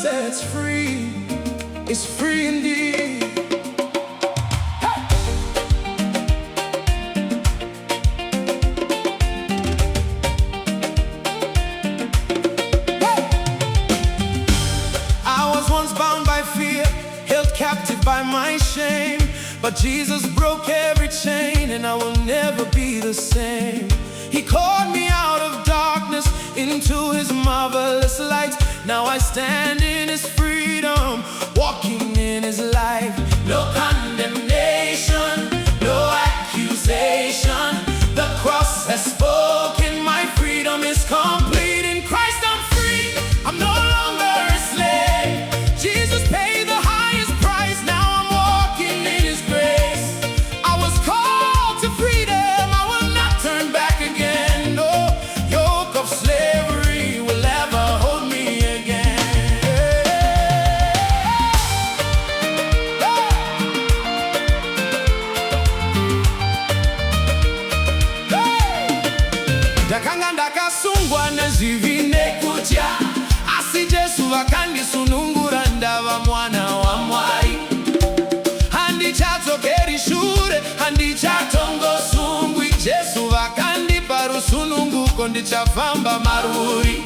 sets free is free indeed. I was once bound by fear, held captive by my shame, but Jesus broke every chain, and I will never be the same. He called me out of darkness into His marvelous light. Now I stand in His freedom, walking in His life. No condemnation, no accusation. The cross has spoken, my freedom is complete. In Christ I'm free, I'm no longer a slave. Jesus paid the highest price, now I'm walking in His grace. I was called to freedom, I will not turn back again. No yoke of slavery will ever hold me again. Ndakanga ndakasungwa nezivine kutya, asi Jesu vakandisunungura, ndava mwana wa Mwari. Handichadzokera shure, handichatongosungwi. Jesu vakandipa rusununguko, ndichafamba maruri.